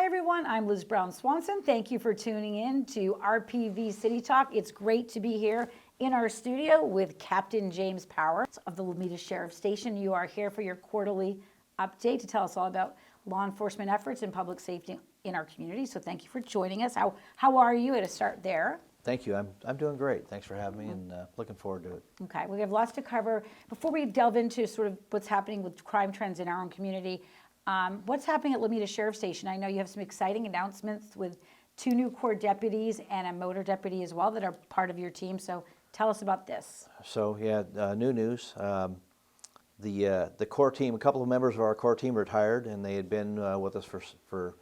Hi everyone, I'm Liz Brown Swanson. Thank you for tuning in to RPV City Talk. It's great to be here in our studio with Captain James Power of the Lomita Sheriff Station. You are here for your quarterly update to tell us all about law enforcement efforts and public safety in our community. So thank you for joining us. How are you? To start there. Thank you. I'm doing great. Thanks for having me, and looking forward to it. Okay, we have lots to cover. Before we delve into sort of what's happening with crime trends in our own community, what's happening at Lomita Sheriff Station? I know you have some exciting announcements with 2 new core deputies and a motor deputy as well that are part of your team. So tell us about this. So yeah, new news. The core team, a couple of members of our core team retired, and they had been with us for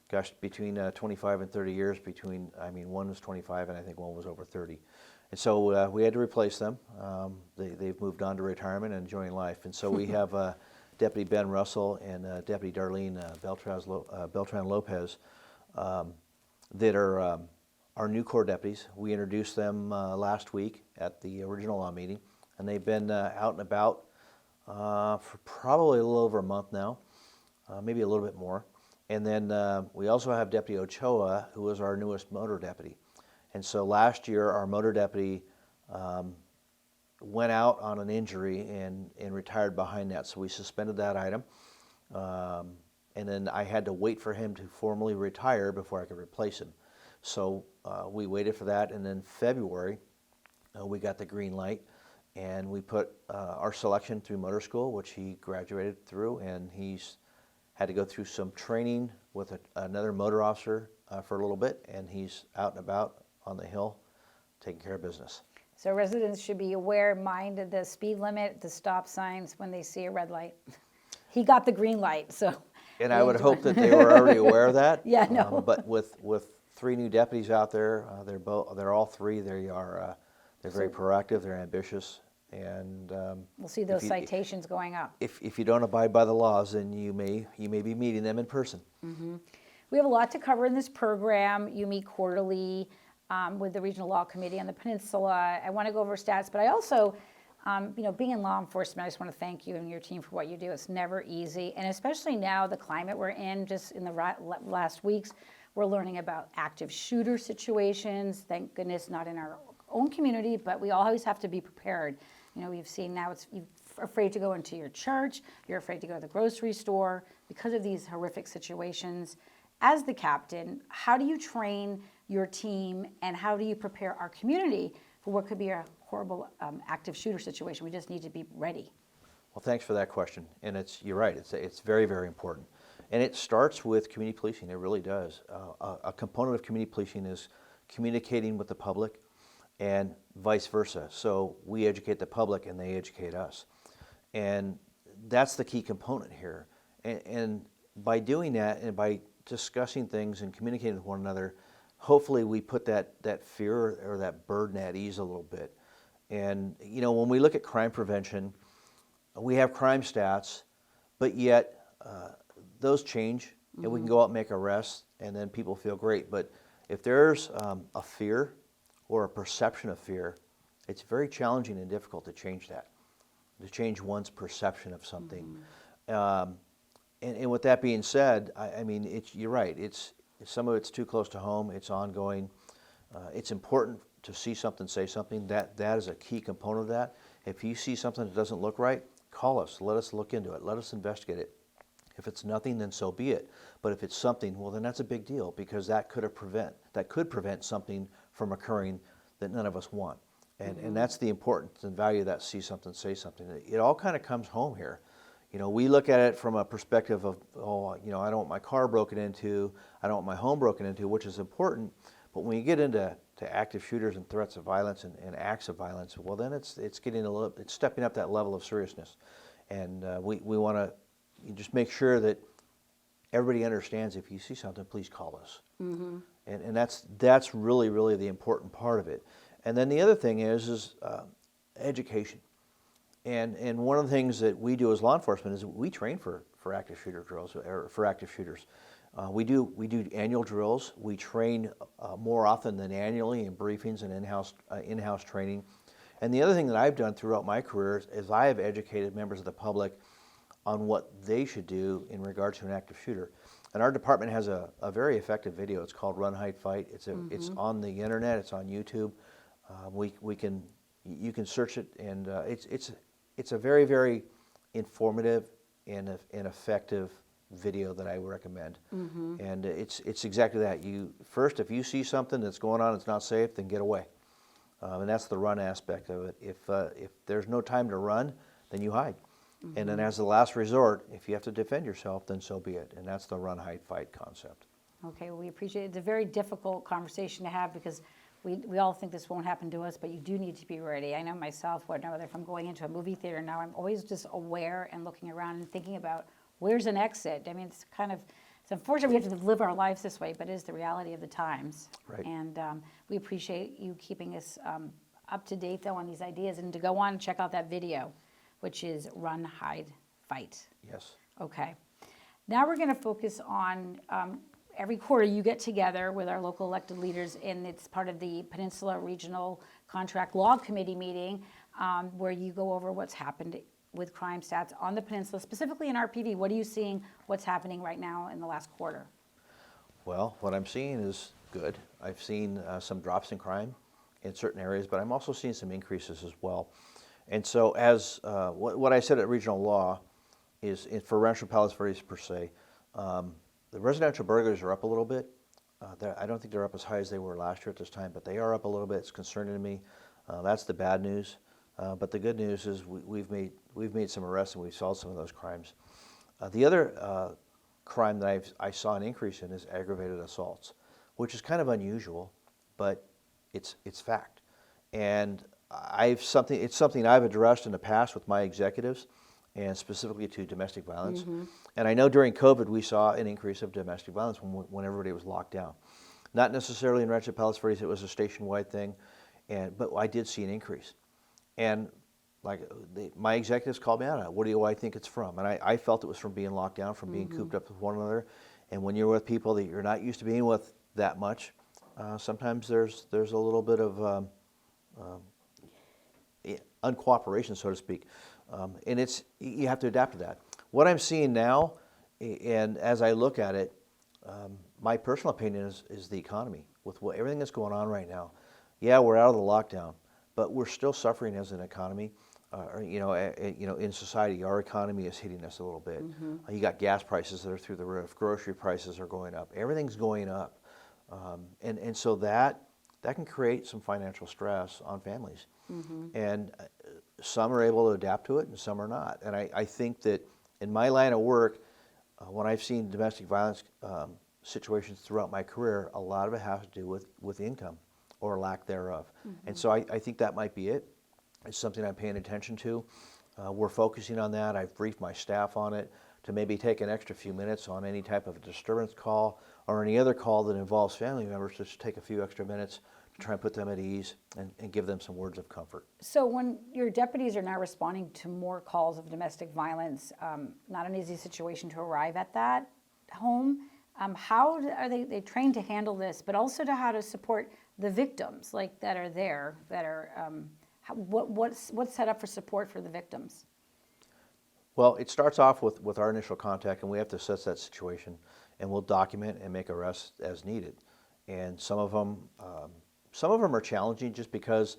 gosh, between 25 and 30 years. One was 25 and I think one was over 30. And so we had to replace them. They've moved on to retirement and enjoying life. And so we have Deputy Ben Russell and Deputy Darlene Beltran Lopez that are our new core deputies. We introduced them last week at the original law meeting, and they've been out and about for probably a little over a month now, maybe a little bit more. And then we also have Deputy Ochoa, who is our newest motor deputy. And so last year, our motor deputy went out on an injury and retired behind that. So we suspended that item. And then I had to wait for him to formally retire before I could replace him. So we waited for that. And then February, we got the green light. And we put our selection through motor school, which he graduated through. And he's had to go through some training with another motor officer for a little bit. And he's out and about on the hill taking care of business. So residents should be aware, mind the speed limit, the stop signs when they see a red light. He got the green light, so. And I would hope that they were already aware of that. Yeah, no. But with 3 new deputies out there, they're all 3. They're very proactive. They're ambitious, and we'll see those citations going up. If you don't abide by the laws, then you may be meeting them in person. Mm-hmm. We have a lot to cover in this program. You meet quarterly with the Regional Law Committee on the Peninsula. I want to go over stats, but I also, being in law enforcement, I just want to thank you and your team for what you do. It's never easy, and especially now, the climate we're in, just in the last weeks, we're learning about active shooter situations. Thank goodness not in our own community, but we always have to be prepared. We've seen now you're afraid to go into your church, you're afraid to go to the grocery store because of these horrific situations. As the captain, how do you train your team, and how do you prepare our community for what could be a horrible active shooter situation? We just need to be ready. Well, thanks for that question. And you're right, it's very, very important. And it starts with community policing, it really does. A component of community policing is communicating with the public and vice versa. So we educate the public and they educate us. And that's the key component here. And by doing that and by discussing things and communicating with one another, hopefully we put that fear or that burden at ease a little bit. And when we look at crime prevention, we have crime stats, but yet those change, and we can go out and make arrests, and then people feel great. But if there's a fear or a perception of fear, it's very challenging and difficult to change that, to change one's perception of something. And with that being said, you're right. Some of it's too close to home. It's ongoing. It's important to see something, say something. That is a key component of that. If you see something that doesn't look right, call us. Let us look into it. Let us investigate it. If it's nothing, then so be it. But if it's something, well, then that's a big deal, because that could prevent something from occurring that none of us want. And that's the importance and value of that see something, say something. It all kind of comes home here. We look at it from a perspective of, I don't want my car broken into, I don't want my home broken into, which is important. But when you get into active shooters and threats of violence and acts of violence, well, then it's stepping up that level of seriousness. And we want to just make sure that everybody understands, if you see something, please call us. And that's really, really the important part of it. And then the other thing is education. And one of the things that we do as law enforcement is we train for active shooter drills, or for active shooters. We do annual drills. We train more often than annually in briefings and in-house training. And the other thing that I've done throughout my career is I have educated members of the public on what they should do in regard to an active shooter. And our department has a very effective video. It's called Run, Hide, Fight. It's on the internet. It's on YouTube. You can search it, and it's a very, very informative and effective video that I would recommend. And it's exactly that. First, if you see something that's going on that's not safe, then get away. And that's the run aspect of it. If there's no time to run, then you hide. And then as the last resort, if you have to defend yourself, then so be it. And that's the run, hide, fight concept. Okay, well, we appreciate it. It's a very difficult conversation to have because we all think this won't happen to us, but you do need to be ready. I know myself, whether if I'm going into a movie theater now, I'm always just aware and looking around and thinking about where's an exit. I mean, it's unfortunate we have to live our lives this way, but it is the reality of the times. Right. And we appreciate you keeping us up to date, though, on these ideas. And to go on and check out that video, which is Run, Hide, Fight. Yes. Okay. Now we're going to focus on every quarter you get together with our local elected leaders, and it's part of the Peninsula Regional Contract Law Committee meeting where you go over what's happened with crime stats on the peninsula, specifically in RPV. What are you seeing, what's happening right now in the last quarter? Well, what I'm seeing is good. I've seen some drops in crime in certain areas, but I'm also seeing some increases as well. And so as what I said at Regional Law is for Rancho Palos Verdes per se, the residential burglaries are up a little bit. I don't think they're up as high as they were last year at this time, but they are up a little bit. It's concerning to me. That's the bad news. But the good news is we've made some arrests and we've solved some of those crimes. The other crime that I saw an increase in is aggravated assaults, which is kind of unusual, but it's fact. And it's something I've addressed in the past with my executives, and specifically to domestic violence. And I know during COVID we saw an increase of domestic violence when everybody was locked down. Not necessarily in Rancho Palos Verdes, it was a statewide thing, but I did see an increase. And my executives called me out on it. What do I think it's from? And I felt it was from being locked down, from being cooped up with one another. And when you're with people that you're not used to being with that much, sometimes there's a little bit of uncooperation, so to speak. And you have to adapt to that. What I'm seeing now, and as I look at it, my personal opinion is the economy. With everything that's going on right now, yeah, we're out of the lockdown, but we're still suffering as an economy. In society, our economy is hitting us a little bit. You got gas prices that are through the roof. Grocery prices are going up. Everything's going up, and so that can create some financial stress on families. And some are able to adapt to it, and some are not. And I think that in my line of work, when I've seen domestic violence situations throughout my career, a lot of it has to do with income or lack thereof. And so I think that might be it. It's something I'm paying attention to. We're focusing on that. I've briefed my staff on it to maybe take an extra few minutes on any type of a disturbance call or any other call that involves family members, just take a few extra minutes to try and put them at ease and give them some words of comfort. So when your deputies are now responding to more calls of domestic violence, not an easy situation to arrive at that home, how are they trained to handle this, but also to how to support the victims that are there, that are, what's set up for support for the victims? Well, it starts off with our initial contact, and we have to assess that situation, and we'll document and make arrests as needed. And some of them are challenging just because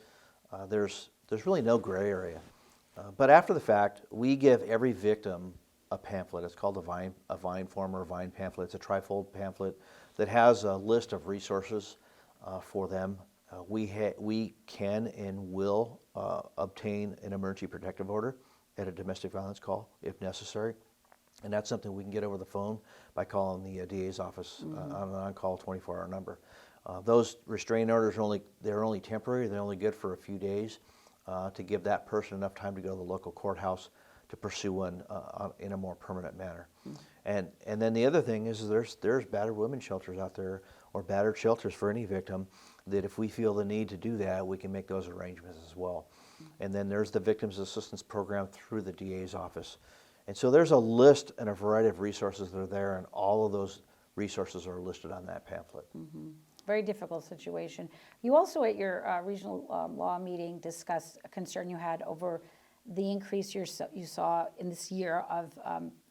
there's really no gray area. But after the fact, we give every victim a pamphlet. It's called a Vine form or a Vine pamphlet. It's a trifold pamphlet that has a list of resources for them. We can and will obtain an emergency protective order at a domestic violence call if necessary. And that's something we can get over the phone by calling the DA's office on an on-call 24-hour number. Those restraining orders they're only temporary. They're only good for a few days to give that person enough time to go to the local courthouse to pursue one in a more permanent manner. And then the other thing is there's battered women's shelters out there, or battered shelters for any victim, that if we feel the need to do that, we can make those arrangements as well. And then there's the Victims Assistance Program through the DA's office. And so there's a list and a variety of resources that are there, and all of those resources are listed on that pamphlet. Very difficult situation. You also, at your regional law meeting, discussed a concern you had over the increase you saw in this year of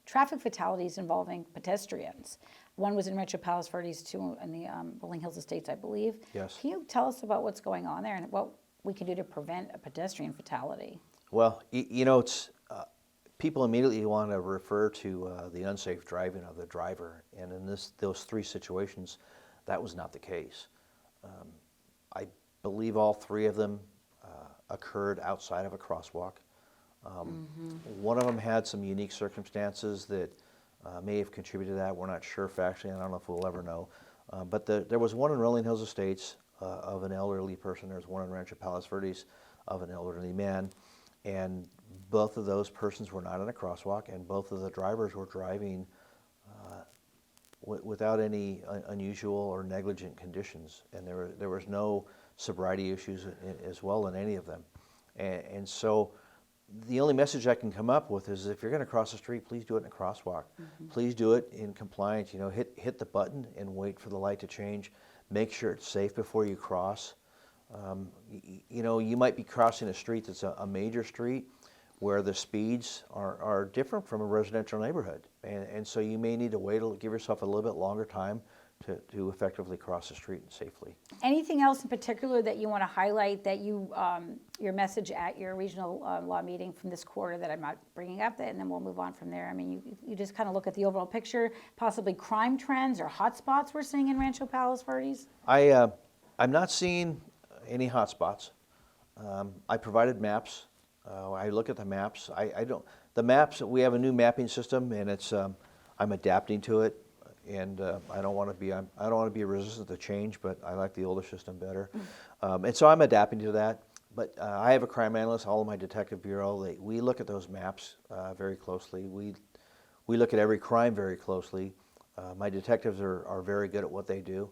traffic fatalities involving pedestrians. One was in Rancho Palos Verdes, two in the Rolling Hills Estates, I believe. Yes. Can you tell us about what's going on there and what we can do to prevent a pedestrian fatality? Well, you know, it's people immediately want to refer to the unsafe driving of the driver, and in those three situations, that was not the case. I believe all three of them occurred outside of a crosswalk. One of them had some unique circumstances that may have contributed to that. We're not sure factually, and I don't know if we'll ever know. But there was one in Rolling Hills Estates of an elderly person. There was one in Rancho Palos Verdes of an elderly man. And both of those persons were not in a crosswalk, and both of the drivers were driving without any unusual or negligent conditions. And there was no sobriety issues as well in any of them. And so the only message I can come up with is if you're going to cross the street, please do it in a crosswalk. Please do it in compliance. You know, hit the button and wait for the light to change. Make sure it's safe before you cross. You know, you might be crossing a street that's a major street where the speeds are different from a residential neighborhood. And so you may need to wait, give yourself a little bit longer time to effectively cross the street safely. Anything else in particular that you want to highlight that you, your message at your regional law meeting from this quarter that I'm not bringing up, and then we'll move on from there? I mean, you just kind of look at the overall picture, possibly crime trends or hot spots we're seeing in Rancho Palos Verdes? I'm not seeing any hot spots. I provided maps. I look at the maps. The maps, we have a new mapping system, and it's I'm adapting to it. And I don't want to be resistant to change, but I like the older system better. And so I'm adapting to that. But I have a crime analyst, all of my detective bureau. We look at those maps very closely. We look at every crime very closely. My detectives are very good at what they do.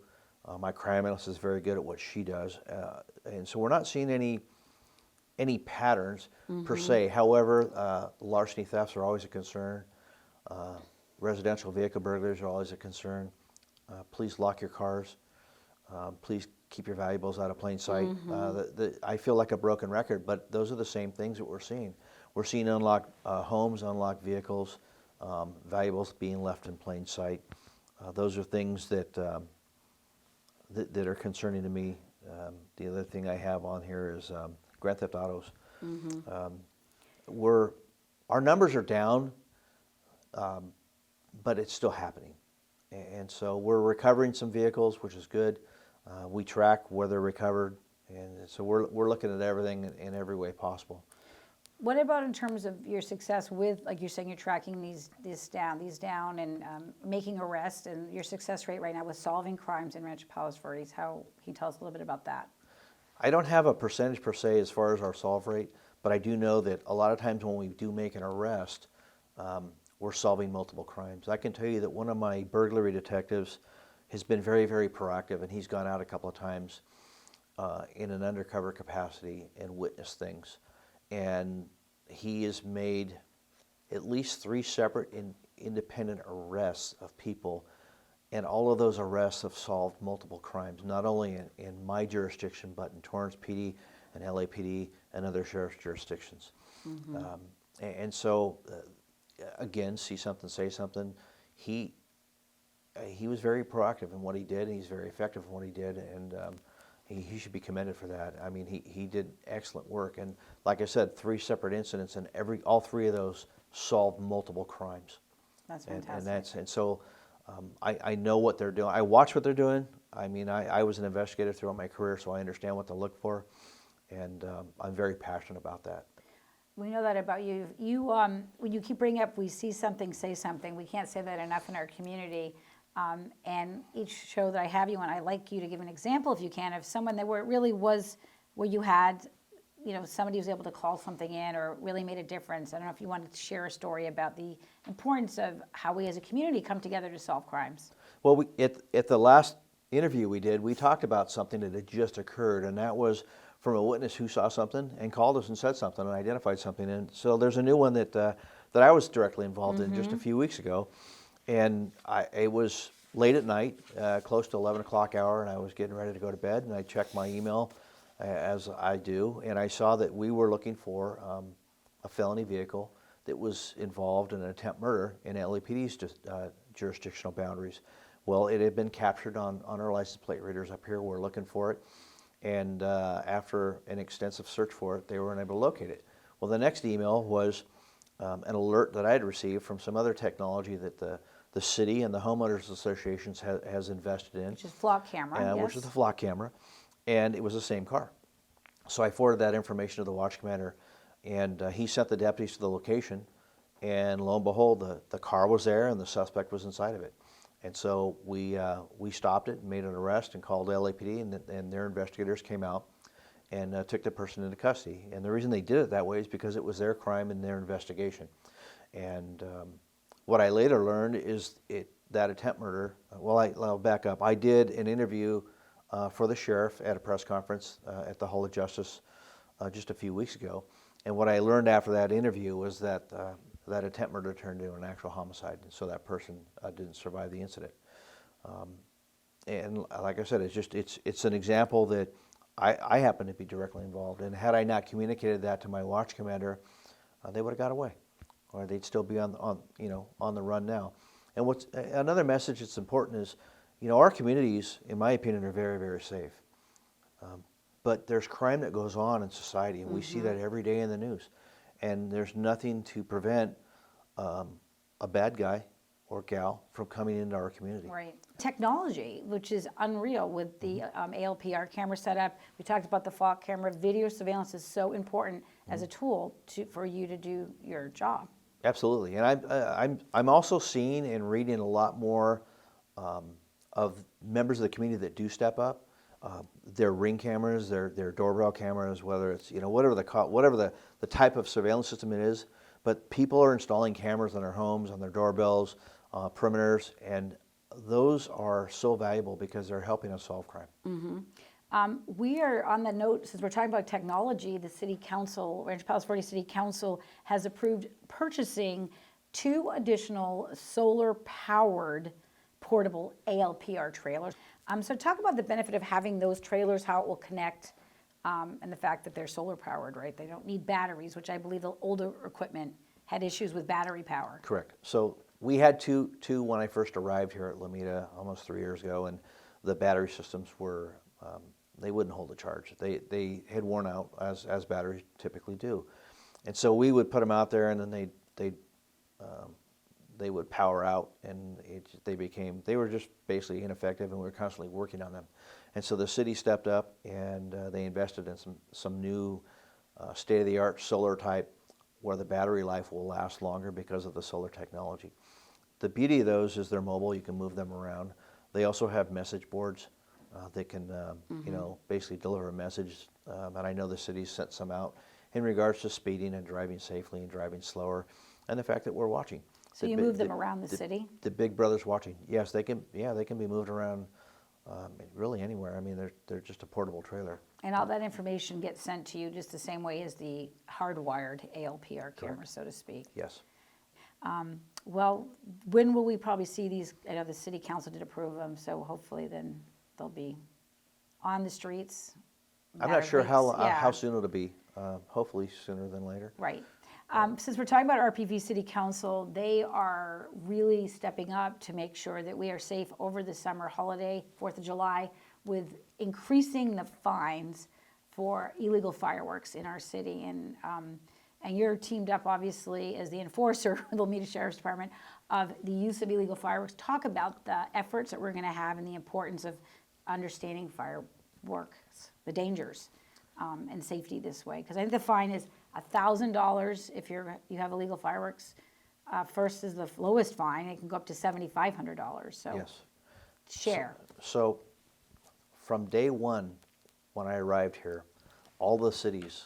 My crime analyst is very good at what she does. And so we're not seeing any patterns per se. However, larceny thefts are always a concern. Residential vehicle burglaries are always a concern. Please lock your cars. Please keep your valuables out of plain sight. I feel like a broken record, but those are the same things that we're seeing. We're seeing unlocked homes, unlocked vehicles, valuables being left in plain sight. Those are things that are concerning to me. The other thing I have on here is grand theft autos. Our numbers are down. But it's still happening. And so we're recovering some vehicles, which is good. We track where they're recovered, and so we're looking at everything in every way possible. What about in terms of your success with, like you're saying, you're tracking these down and making arrests, and your success rate right now with solving crimes in Rancho Palos Verdes? How can you tell us a little bit about that? I don't have a percentage per se as far as our solve rate, but I do know that a lot of times when we do make an arrest, we're solving multiple crimes. I can tell you that one of my burglary detectives has been very, very proactive, and he's gone out a couple of times in an undercover capacity and witnessed things. And he has made at least 3 separate independent arrests of people, and all of those arrests have solved multiple crimes, not only in my jurisdiction, but in Torrance PD and LAPD and other sheriff's jurisdictions. And so again, see something, say something. He was very proactive in what he did, and he's very effective in what he did, and he should be commended for that. I mean, he did excellent work, and like I said, 3 separate incidents, and all 3 of those solved multiple crimes. That's fantastic. And so I know what they're doing. I watch what they're doing. I mean, I was an investigator throughout my career, so I understand what to look for, and I'm very passionate about that. We know that about you. When you keep bringing up, we see something, say something. We can't say that enough in our community. And each show that I have you on, I like you to give an example, if you can, of someone where it really was, where you had, somebody was able to call something in or really made a difference. I don't know if you wanted to share a story about the importance of how we as a community come together to solve crimes. Well, at the last interview we did, we talked about something that had just occurred, and that was from a witness who saw something and called us and said something and identified something. And so there's a new one that I was directly involved in just a few weeks ago. And it was late at night, close to 11 o'clock hour, and I was getting ready to go to bed, and I checked my email, as I do, and I saw that we were looking for a felony vehicle that was involved in an attempt murder in LAPD's jurisdictional boundaries. Well, it had been captured on our license plate readers up here. We're looking for it. And after an extensive search for it, they were unable to locate it. Well, the next email was an alert that I had received from some other technology that the city and the homeowners associations has invested in. Which is flock camera, yes. Which is the flock camera. And it was the same car. So I forwarded that information to the watch commander, and he sent the deputies to the location, and lo and behold, the car was there and the suspect was inside of it. And so we stopped it and made an arrest and called LAPD, and their investigators came out and took the person into custody. And the reason they did it that way is because it was their crime and their investigation. And what I later learned is that attempt murder, I'll back up. I did an interview for the sheriff at a press conference at the Hall of Justice just a few weeks ago. And what I learned after that interview was that that attempt murder turned into an actual homicide, and so that person didn't survive the incident. And like I said, it's an example that I happen to be directly involved in. Had I not communicated that to my watch commander, they would have got away, or they'd still be on the run now. And what's another message that's important is, our communities, in my opinion, are very, very safe. But there's crime that goes on in society, and we see that every day in the news. And there's nothing to prevent a bad guy or gal from coming into our community. Right. Technology, which is unreal with the ALPR camera setup. We talked about the flock camera. Video surveillance is so important as a tool for you to do your job. Absolutely. And I'm also seeing and reading a lot more of members of the community that do step up. Their Ring cameras, their doorbell cameras, whether it's whatever the type of surveillance system it is, but people are installing cameras on their homes, on their doorbells, perimeters, and those are so valuable because they're helping us solve crime. We are on the note, since we're talking about technology, the City Council, Rancho Palos Verdes City Council has approved purchasing 2 additional solar-powered portable ALPR trailers. So talk about the benefit of having those trailers, how it will connect, and the fact that they're solar powered, right? They don't need batteries, which I believe the older equipment had issues with battery power. Correct. So we had two when I first arrived here at Lomita almost 3 years ago, and the battery systems were, they wouldn't hold a charge. They had worn out, as batteries typically do. And so we would put them out there, and then they would power out, and they were just basically ineffective, and we were constantly working on them. And so the city stepped up, and they invested in some new state-of-the-art solar type, where the battery life will last longer because of the solar technology. The beauty of those is they're mobile. You can move them around. They also have message boards that can basically deliver a message. And I know the city's sent some out in regards to speeding and driving safely and driving slower, and the fact that we're watching. So you move them around the city? The big brother's watching. Yes, they can. Yeah, they can be moved around really anywhere. I mean, they're just a portable trailer. And all that information gets sent to you just the same way as the hardwired ALPR camera, so to speak. Yes. Well, when will we probably see these? I know the City Council did approve them, so hopefully then they'll be on the streets. I'm not sure how soon it'll be. Hopefully sooner than later. Right. Since we're talking about RPV City Council, they are really stepping up to make sure that we are safe over the summer holiday, 4th of July, with increasing the fines for illegal fireworks in our city. And you're teamed up, obviously, as the enforcer with the Lomita Sheriff's Department of the use of illegal fireworks. Talk about the efforts that we're going to have and the importance of understanding fireworks, the dangers, and safety this way. Because I think the fine is $1,000 if you have illegal fireworks. First is the lowest fine. It can go up to $7,500. So yes. Share. So from day one, when I arrived here, all the cities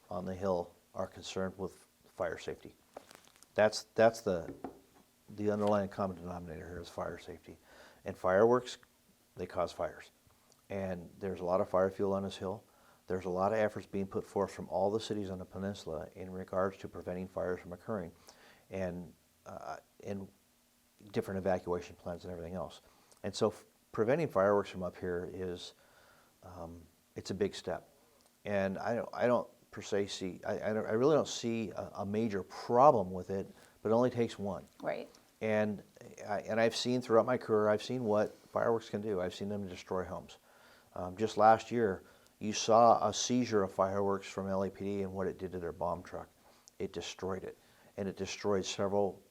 on the Hill are concerned with fire safety. That's the underlying common denominator here is fire safety. And fireworks, they cause fires. And there's a lot of fire fuel on this hill. There's a lot of efforts being put forth from all the cities on the peninsula in regards to preventing fires from occurring, and different evacuation plans and everything else. And so preventing fireworks from up here is, it's a big step. And I don't per se see, I really don't see a major problem with it, but it only takes one. Right. And I've seen throughout my career, I've seen what fireworks can do. I've seen them destroy homes. Just last year, you saw a seizure of fireworks from LAPD and what it did to their bomb truck. It destroyed it, and it destroyed several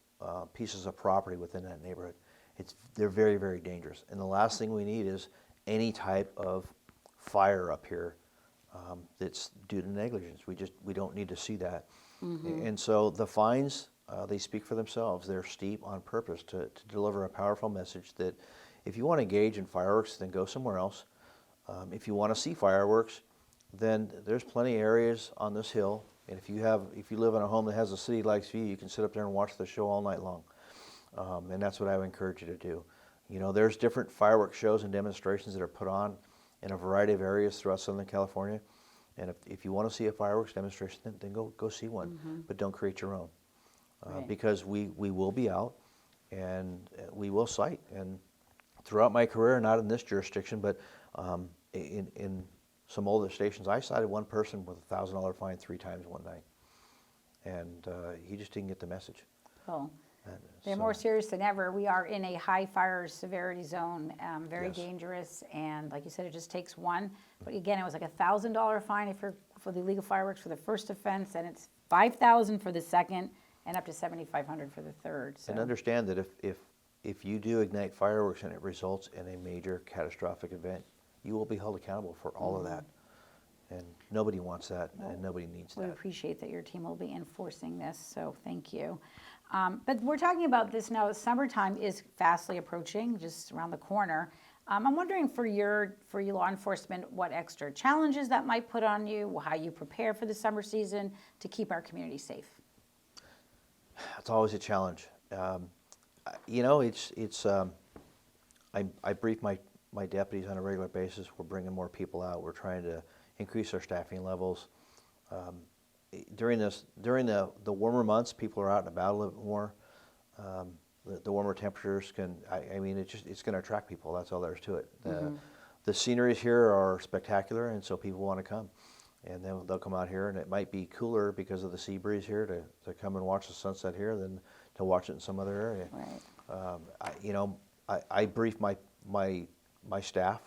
pieces of property within that neighborhood. They're very, very dangerous. And the last thing we need is any type of fire up here that's due to negligence. We don't need to see that. And so the fines, they speak for themselves. They're steep on purpose to deliver a powerful message that if you want to engage in fireworks, then go somewhere else. If you want to see fireworks, then there's plenty of areas on this hill. And if you live in a home that has a city lights view, you can sit up there and watch the show all night long. And that's what I would encourage you to do. You know, there's different fireworks shows and demonstrations that are put on in a variety of areas throughout Southern California. And if you want to see a fireworks demonstration, then go see one. But don't create your own. Right. Because we will be out and we will cite. And throughout my career, not in this jurisdiction, but in some older stations, I cited one person with a $1,000 fine 3 times one night. And he just didn't get the message. Well, And they're so- more serious than ever. We are in a high fire severity zone, very Yes. dangerous, and like you said, it just takes one. But again, it was like a $1,000 fine for the illegal fireworks for the first offense, and it's $5,000 for the second, and up to $7,500 for the third. So And understand that if you do ignite fireworks and it results in a major catastrophic event, you will be held accountable for all of that. And nobody wants that, and nobody needs we that. appreciate that your team will be enforcing this, so thank you. But we're talking about this now. Summertime is fastly approaching, just around the corner. I'm wondering for your law enforcement, what extra challenges that might put on you, how you prepare for the summer season to keep our community safe. It's always a challenge. You know, I brief my deputies on a regular basis. We're bringing more people out. We're trying to increase our staffing levels. During the warmer months, people are out and about a little bit more. The warmer temperatures I mean, it's going to attract people. That's all there is to it. The sceneries here are spectacular, and so people want to come. And then they'll come out here, and it might be cooler because of the sea breeze here to come and watch the sunset here than to watch it in some other area. Right. I brief my staff,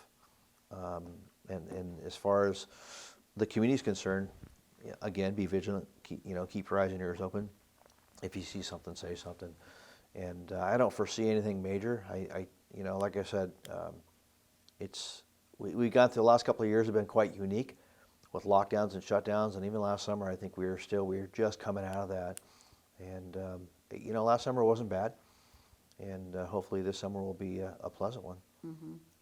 and as far as the community is concerned, again, be vigilant. Keep your eyes and ears open. If you see something, say something. And I don't foresee anything major. Like I said, we got through the last couple of years have been quite unique, with lockdowns and shutdowns, and even last summer, I think we were just coming out of that. And last summer wasn't bad, and hopefully this summer will be a pleasant one.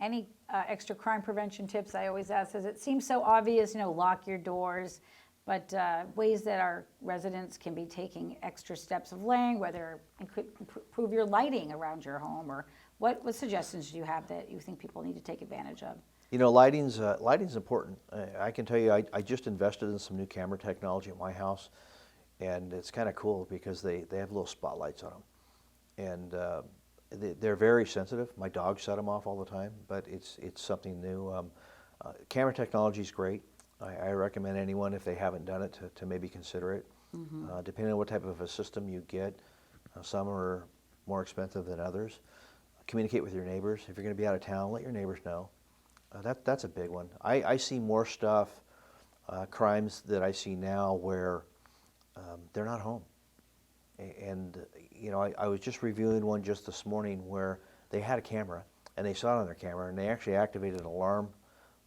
Any extra crime prevention tips? I always ask, as it seems so obvious, lock your doors, but ways that our residents can be taking extra steps of laying, whether it could improve your lighting around your home, or what suggestions do you have that you think people need to take advantage of? Lighting's important. I can tell you, I just invested in some new camera technology at my house, and it's kind of cool because they have little spotlights on them, and they're very sensitive. My dog set them off all the time, but it's something new. Camera technology is great. I recommend anyone, if they haven't done it, to maybe consider it. Depending on what type of a system you get, some are more expensive than others. Communicate with your neighbors. If you're going to be out of town, let your neighbors know. That's a big one. I see more stuff, crimes that I see now where they're not home. And I was just reviewing one just this morning where they had a camera, and they saw it on their camera, and they actually activated an alarm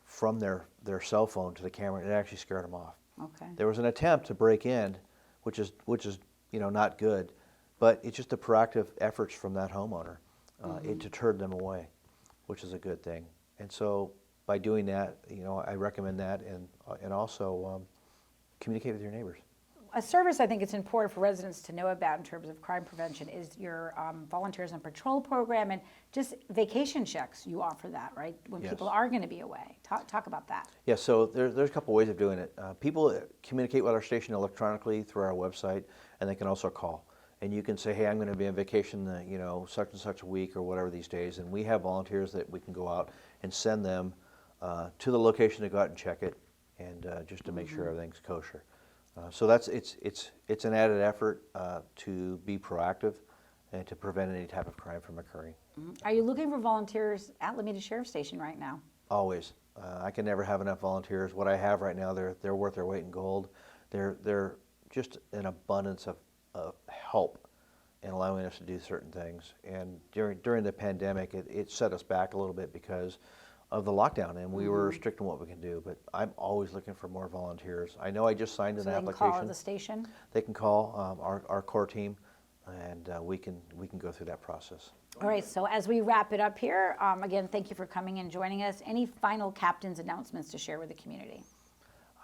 from their cell phone to the camera, and it actually scared them off. Okay. There was an attempt to break in, which is not good, but it's just the proactive efforts from that homeowner. It deterred them away, which is a good thing. And so by doing that, I recommend that, and also communicate with your neighbors. A service I think it's important for residents to know about in terms of crime prevention is your Volunteers on Patrol program, and just vacation checks. You offer that, right? When Yes. people are going to be away. Talk about that. Yeah, so there's a couple ways of doing it. People communicate with our station electronically through our website, and they can also call. And you can say, hey, I'm going to be on vacation, such and such a week or whatever these days, and we have volunteers that we can go out and send them to the location to go out and check it, and just to make sure everything's kosher. So it's an added effort to be proactive and to prevent any type of crime from occurring. Are you looking for volunteers at Lomita Sheriff Station right now? Always. I can never have enough volunteers. What I have right now, they're worth their weight in gold. They're just an abundance of help in allowing us to do certain things. And during the pandemic, it set us back a little bit because of the lockdown, and we were strict on what we can do. But I'm always looking for more volunteers. I know I just signed an So they can application. call at the station? They can call our core team, and we can go through that process. All right, so as we wrap it up here, again, thank you for coming and joining us. Any final captain's announcements to share with the community?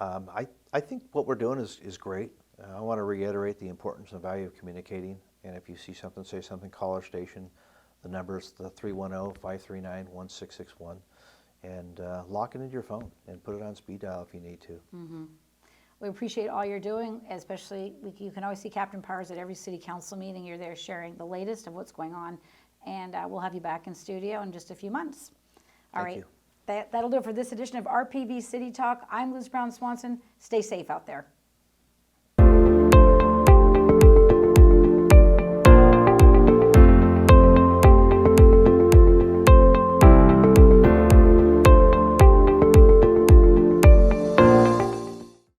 I think what we're doing is great. I want to reiterate the importance and value of communicating. And if you see something, say something, call our station. The number is the 310-539-1661. And lock it into your phone and put it on speed dial if you need to. We appreciate all you're doing, especially you can always see Captain Powers at every city council meeting. You're there sharing the latest of what's going on. And we'll have you back in studio in just a few months. All right. Thank you. That'll do it for this edition of RPV City Talk. I'm Liz Brown Swanson. Stay safe out there.